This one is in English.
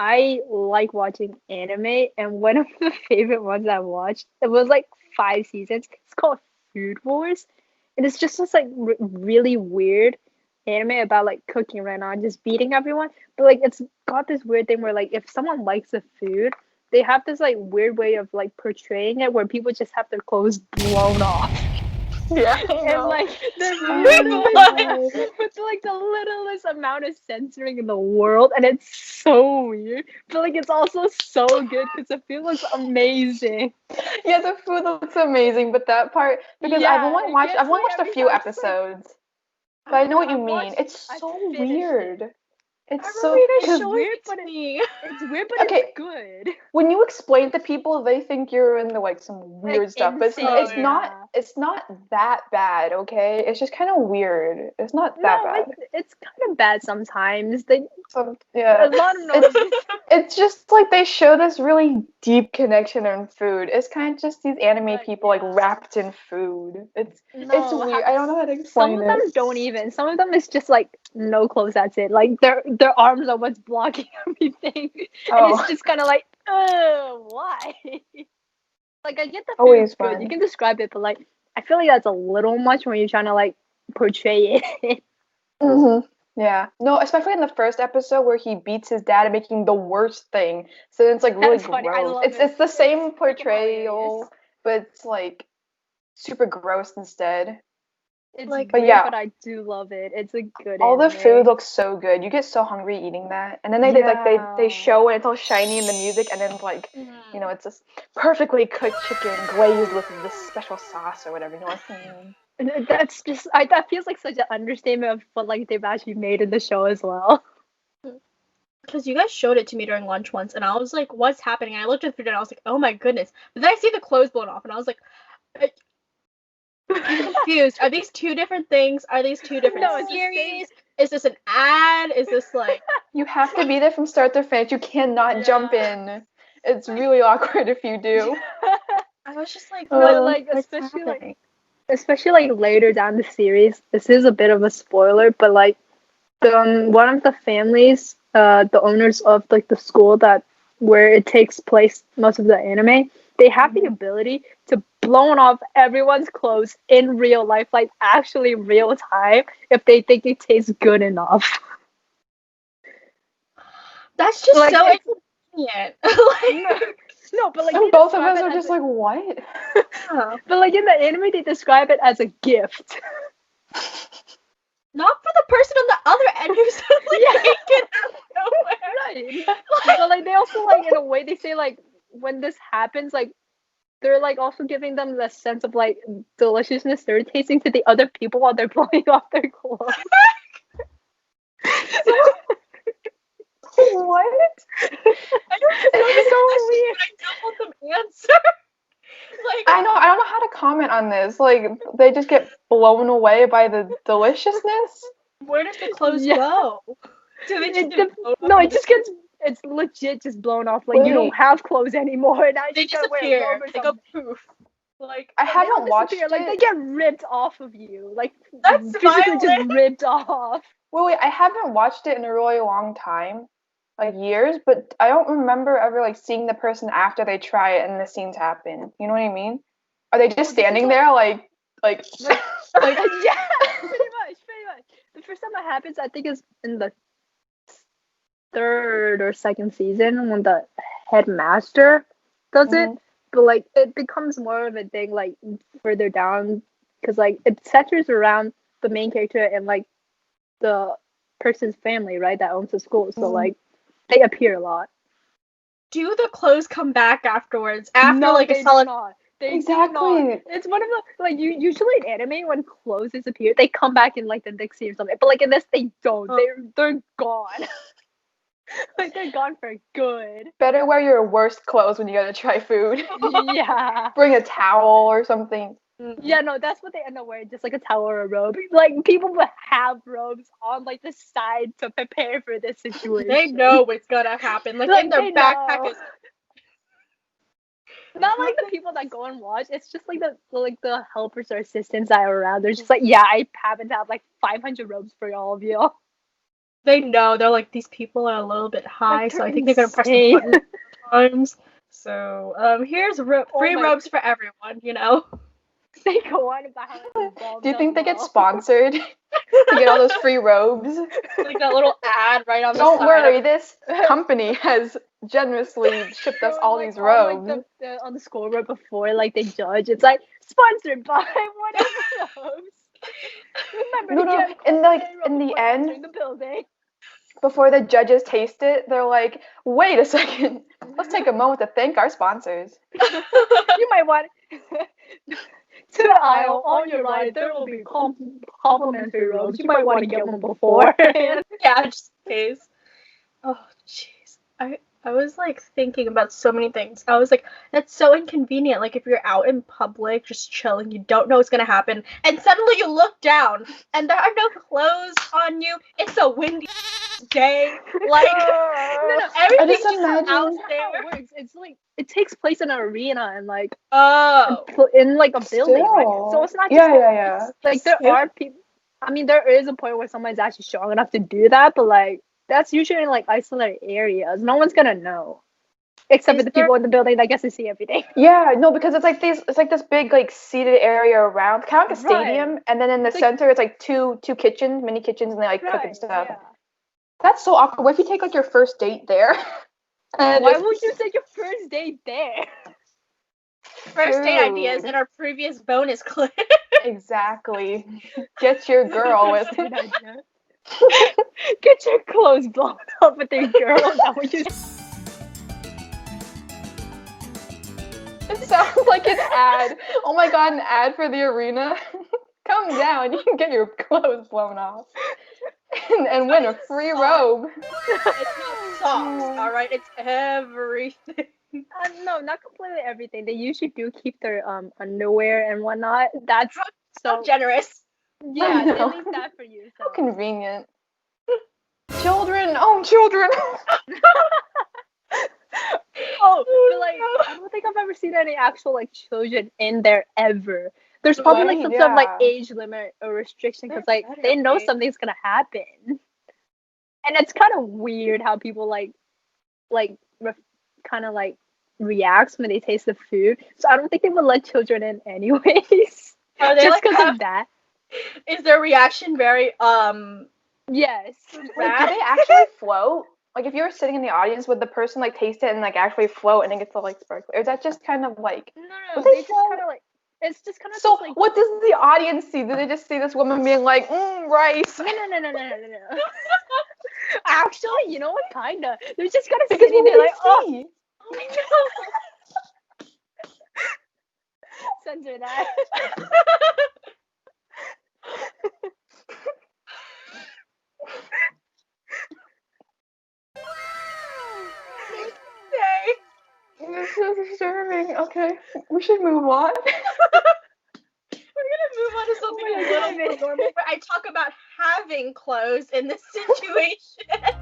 I like watching anime, and one of the favorite ones I watched, it was like 5 seasons. It's called Food Wars, and it's just this like really weird anime about like cooking right now and just beating everyone. But like it's got this weird thing where like if someone likes the food, they have this like weird way of like portraying it where people just have their clothes blown off. Yeah, I And know. like the Wait, what? with like the littlest amount of censoring in the world, and it's so weird. But like it's also so good because the food looks amazing. Yeah, the food looks amazing, but that part because Yeah, it I've gets only me watched a every few time. I'm just like, episodes, I but I don't know know. what you mean. It's I so finished it. weird. I It's remember so you guys It's because showing weird, it but to me. it's weird, but it's okay, good. when you explain to people, they think you're into like some Like weird stuff, but Oh insane, yeah. yeah. it's not that bad. Okay, it's just kind of weird. It's not that No, bad. it's kind of bad sometimes. They So yeah, a lot of it's noises. it's just like they show this really deep connection in food. It's kind of just these anime But people like yeah. wrapped in food. It's No, weird. I don't know how to some explain of them it. don't even. Some of them is just like no clothes. That's it. Like their arms are what's blocking everything, and it's Oh, just kind of like, why? Like I get the food's always good. You fun. can describe it, but like I feel like that's a little much when you're trying to like portray it. Yeah. No, especially in the first episode where he beats his dad at making the worst thing. So it's like really That's funny. I gross. love it. It's the It's same freaking hilarious. portrayal, but it's like super gross instead. It's Like But weird, yeah, but I do love it. It's a good all the food anime. looks so good. You get so hungry eating that. And then they Yeah. show it, it's all shiny in the music, and then like, mm. it's this perfectly cooked chicken glazed with this special sauce or whatever. You're like, That's just that feels like such an understatement of what like they've actually made in the show as well. Because you guys showed it to me during lunch once, and I was like, "What's happening?" And I looked at the food, and I was like, "Oh my goodness!" But then I see the clothes blown off, and I was like, "I'm confused. Are these two different things? Are these two different No, it's the same. series? Is this an ad? Is this like?" you have to be there from start to finish. You cannot jump Yeah. in. It's really awkward if you do. I was just like, But Uh, like "What's happening?" especially like later down the series, this is a bit of a spoiler, but like the one of the families, the owners of like the school that where it takes place most of the anime, they have the mhm. ability to blow off everyone's clothes in real life, like actually real time, if they think it tastes good enough. That's just Like so it's inconvenient. no, no, but like And they both of describe us it are as just like, what? Yeah. but like in the anime they describe it as a gift. Not for the person on the other end who's suddenly Yeah, naked out of nowhere. right. Like, But like they also like in a way they say like when this happens, like they're like also giving them the sense of like deliciousness they're tasting to the other people while they're blowing off their clothes. So, what? I don't just know It's these so questions, weird. but I don't want them answered. Like, I don't know how to comment on this. Like, they just get blown away by the deliciousness. where does the clothes Yeah. go? Do they just get blown up No, into it just space? gets it's legit just blown off. Like you don't Wait, have clothes anymore. Now you They just gotta wear a robe disappear. or They go something. poof. Like, I No, they don't haven't disappear. watched Like they it. get ripped off of you. Like that's physically just violent. ripped off. Wait, I haven't watched it in a really long time, like years, but I don't remember ever like seeing the person after they try it and the scenes happen. You know what I mean? Are they just Oh, this is standing all there like like like yeah, pretty much, pretty much. The first time that happens, I think, is in the third or second season when the headmaster does it. mhm. But like it becomes more of a thing like further down because like it centers around the main character and like the person's family, right, that owns the school. So Mhm. like they appear a lot. Do the clothes come back afterwards? After No, like a they do solid. not. They do not. Exactly. It's one of the like you usually in anime when clothes disappear, they come back in like the next scene or something. But like in this, they don't. Oh, They're gone. Like they're gone for good. Better wear your worst clothes when you gotta try food. Yeah. Bring a towel or something. Yeah, no, that's what they end up wearing, just like a towel or a robe. Like people would have robes on like the side to prepare for this they situation. know it's gonna happen. Like in Like their they backpack know. is. Not like the people that go and watch. It's just like the helpers or assistants that are around. They're just like, yeah, I happen to have like 500 robes for all of you. they know. They're like, these people are a little bit high, Like, so I they're think they're gonna press the insane. button times. So, here's free my- robes for everyone, you know? They go on about how it involves Do you think they get well. sponsored to get all those free robes? Like that little ad right on the Don't side. worry, this company has generously shipped us all these robes. On, like, on the scoreboard before, like, they judge, it's like, sponsored by whatever robes. Remember No, to no, get in like Coldplay in the before end, entering the building. before the judges taste it, they're like, "Wait a second, let's take a moment to thank our sponsors." You might want to the aisle on your right. There will be complimentary robes. You might want to get one before. Yeah, just in case. Oh, jeez. I was like thinking about so many things. I was like, that's so inconvenient. Like if you're out in public, just chilling, you don't know what's gonna happen, and suddenly you look down and there are no clothes on you. It's a windy day. Like everything's just just imagine- out That's there. how it works. It's like it takes place in an arena and like Oh. in like a building, right? So Still. it's not just Yeah. like there Still. are people. I mean, there is a point where someone's actually strong enough to do that, but like that's usually in like isolated areas. No one's gonna know, except for Is the there- people in the building that gets to see everything. Yeah, no, because it's like this big like seated area around, kind of like a Right. stadium, and then in the It's like- center it's like two kitchens, mini kitchens, and they like cook and Right? stuff. Yeah. That's so awkward. What if you take like your first date there? And Why just- would you take your first date there? First date True. ideas in our previous bonus clip. Exactly. Get your girl with Good idea. Get your clothes blown up with your girl. Is that what you It sounds like an ad. Oh my god, an ad for the arena. Come down, you can get your clothes blown off. And win a free robe. It's not socks, alright? It's everything. No, not completely everything. They usually do keep their underwear and whatnot. That's So so generous. yeah. I They know. leave that for you. So. How convenient. Children, oh children. Oh, but like I don't think I've ever seen any actual like children in there ever. There's probably like Right, some sort of like yeah. age limit or restriction because There like better they know be. something's gonna happen, and it's kind of weird how people like kind of like reacts when they taste the food. So I don't think they would let children in anyways. Are they Just like because of that. is their reaction very Yes. Wait, do bad? they actually float? Like if you were sitting in the audience, would the person like taste it and like actually float and it gets all like sparkly? Or is that just kind of like No, But they they just show- kind of like it's just kind of so like what does the audience see? Do they just see this woman being like, rice? no. Actually, you know what? Kinda. They're just kind of Because sitting what there do like, they oh, see? censor that. This is disturbing. Okay, we should move on. We're gonna move on to something my a little God. more normal where I talk about having clothes in this situation.